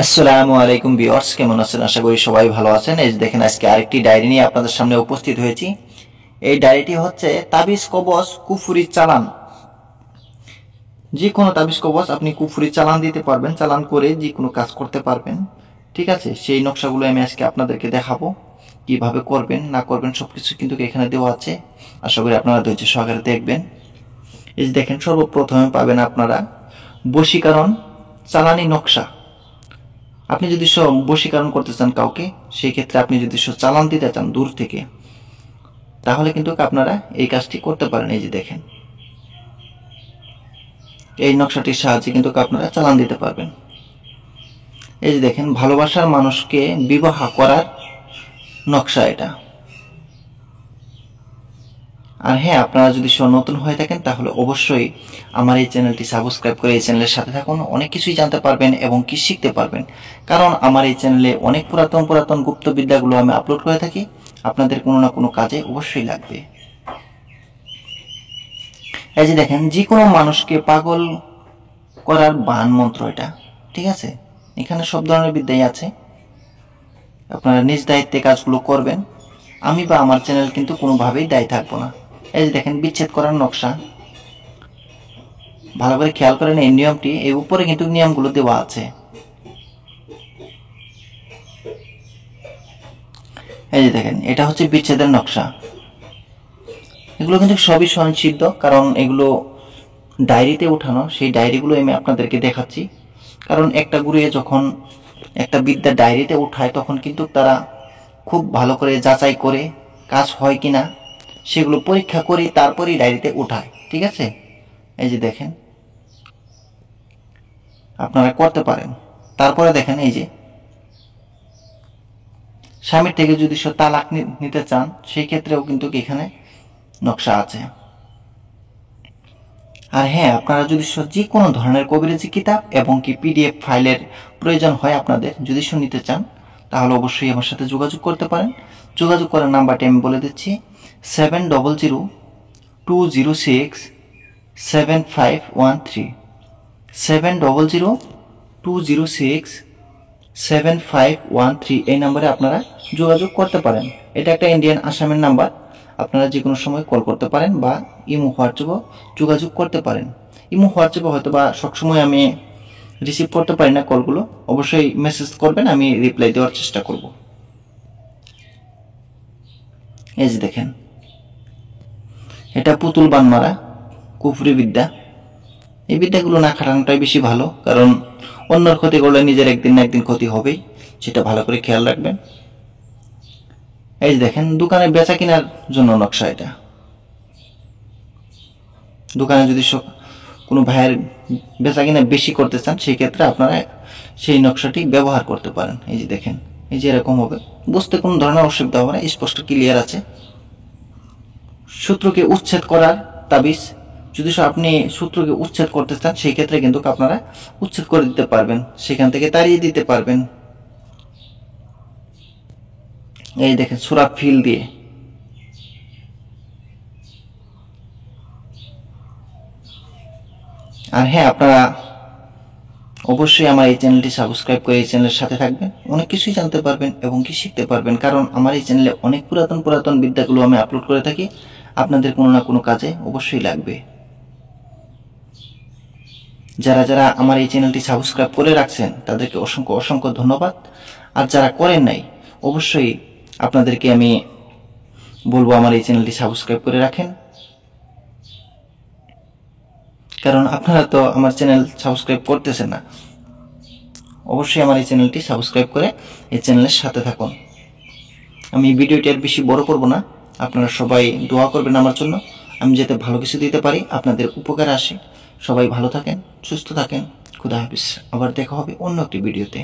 আসসালামু আলাইকুম ভিউয়ার্স, কেমন আছেন? আশা করি সবাই ভালো আছেন। এই যে দেখেন, আজকে আরেকটি ডায়েরি নিয়ে আপনাদের সামনে উপস্থিত হয়েছি। এই ডায়েরিটি হচ্ছে তাবিজ কবজ কুফরি চালান। যে কোনো তাবিজ কবজ আপনি কুফরি চালান দিতে পারবেন, চালান করে যে কোনো কাজ করতে পারবেন। ঠিক আছে, সেই নকশাগুলো আমি আজকে আপনাদেরকে দেখাবো, কিভাবে করবেন না করবেন সবকিছু কিন্তু এখানে দেওয়া আছে। আশা করি আপনারা ধৈর্য সহকারে দেখবেন। এই যে দেখেন, সর্বপ্রথমে পাবেন আপনারা বশীকরণ চালানি নকশা। আপনি যদি বশীকরণ করতে চান কাউকে, সেই ক্ষেত্রে আপনি যদি চালান দিতে চান দূর থেকে, তাহলে কিন্তু আপনারা এই কাজটি করতে পারেন। এই যে দেখেন, এই নকশাটির সাহায্যে কিন্তু আপনারা চালান দিতে পারবেন। এই যে দেখেন, ভালোবাসার মানুষকে বিবাহ করার নকশা এটা। আর হ্যাঁ, আপনারা যদি নতুন হয়ে থাকেন তাহলে অবশ্যই আমার এই চ্যানেলটি সাবস্ক্রাইব করে এই চ্যানেলের সাথে থাকুন। অনেক কিছুই জানতে পারবেন এবং কি শিখতে পারবেন, কারণ আমার এই চ্যানেলে অনেক পুরাতন গুপ্তবিদ্যাগুলো আমি আপলোড করে থাকি। আপনাদের কোনো না কোনো কাজে অবশ্যই লাগবে। এই যে দেখেন, যে কোনো মানুষকে পাগল করার বান মন্ত্র এটা। ঠিক আছে, এখানে সব ধরনের বিদ্যাই আছে। আপনারা নিজ দায়িত্বে কাজগুলো করবেন। আমি বা আমার চ্যানেল কিন্তু কোনোভাবেই দায়ী থাকবো না। এই যে দেখেন, বিচ্ছেদ করার নকশা। ভালো করে খেয়াল করেন এই নিয়মটি, এই উপরে কিন্তু নিয়মগুলো দেওয়া আছে। এই যে দেখেন, এটা হচ্ছে বিচ্ছেদের নকশা। এগুলো কিন্তু সবই স্বয়ংসিদ্ধ, কারণ এগুলো ডায়েরিতে উঠানো। সেই ডায়েরিগুলো আমি আপনাদেরকে দেখাচ্ছি, কারণ একটা গুরুয়ে যখন একটা বিদ্যা ডায়েরিতে উঠায় তখন কিন্তু তারা খুব ভালো করে যাচাই করে কাজ হয় কিনা সেগুলো পরীক্ষা করে তারপরেই ডায়েরিতে উঠায়। ঠিক আছে, এই যে দেখেন, আপনারা করতে পারেন। তারপরে দেখেন, এই যে স্বামীর থেকে যদি তালাক নিতে চান, সেই ক্ষেত্রেও কিন্তু এখানে নকশা আছে। আর হ্যাঁ, আপনারা যদি যে কোনো ধরনের কবিরাজি কিতাব এবং কি পিডিএফ ফাইলের প্রয়োজন হয়, আপনাদের যদি নিতে চান, তাহলে অবশ্যই আমার সাথে যোগাযোগ করতে পারেন। যোগাযোগ করার নাম্বারটি আমি বলে দিচ্ছি, 7002067513, 7002067513। এই নাম্বারে আপনারা যোগাযোগ করতে পারেন। এটা একটা ইন্ডিয়ান আসামের নাম্বার। আপনারা যে কোনো সময় কল করতে পারেন বা ইমো হোয়াটসঅ্যাপও যোগাযোগ করতে পারেন। ইমো হোয়াটসঅ্যাপে হয়তো বা সবসময় আমি রিসিভ করতে পারি না কলগুলো, অবশ্যই মেসেজ করবেন, আমি রিপ্লাই দেওয়ার চেষ্টা করব। এই যে দেখেন, এটা পুতুল বান মারা কুফরি বিদ্যা। এই বিদ্যাগুলো না খাটানোটাই বেশি ভালো, কারণ অন্যের ক্ষতি করলে নিজের একদিন না একদিন ক্ষতি হবেই, সেটা ভালো করে খেয়াল রাখবেন। এই যে দেখেন, দোকানে বেচা কেনার জন্য নকশা এটা। দোকানে যদি কোনো ভাইয়ের বেচা কিনা বেশি করতে চান, সেই ক্ষেত্রে আপনারা সেই নকশাটি ব্যবহার করতে পারেন। এই যে দেখেন, এই যে এরকম হবে, বুঝতে কোনো ধরনের অসুবিধা হবে না, স্পষ্ট ক্লিয়ার আছে। শত্রুকে উচ্ছেদ করার তাবিজ। যদি আপনি শত্রুকে উচ্ছেদ করতে চান, সেই ক্ষেত্রে কিন্তু আপনারা উচ্ছেদ করে দিতে পারবেন, সেখান থেকে তাড়িয়ে দিতে পারবেন। এই দেখেন, সূরা ফিল দিয়ে। আর হ্যাঁ, আপনারা অবশ্যই আমার এই চ্যানেলটি সাবস্ক্রাইব করে এই চ্যানেলের সাথে থাকবেন। অনেক কিছুই জানতে পারবেন এবং কি শিখতে পারবেন, কারণ আমার এই চ্যানেলে অনেক পুরাতন বিদ্যাগুলো আমি আপলোড করে থাকি। আপনাদের কোনো না কোনো কাজে অবশ্যই লাগবে। যারা আমার এই চ্যানেলটি সাবস্ক্রাইব করে রাখছেন, তাদেরকে অসংখ্য ধন্যবাদ। আর যারা করেন নাই, অবশ্যই আপনাদেরকে আমি বলবো আমার এই চ্যানেলটি সাবস্ক্রাইব করে রাখেন, কারণ আপনারা তো আমার চ্যানেল সাবস্ক্রাইব করতেছেন না। অবশ্যই আমার এই চ্যানেলটি সাবস্ক্রাইব করে এই চ্যানেলের সাথে থাকুন। আমি ভিডিওটি আর বেশি বড় করব না, আপনারা সবাই দোয়া করবেন আমার জন্য, আমি যাতে ভালো কিছু দিতে পারি, আপনাদের উপকার আসে। সবাই ভালো থাকেন, সুস্থ থাকেন। খুদা হাফেজ। আবার দেখা হবে অন্য একটি ভিডিওতে।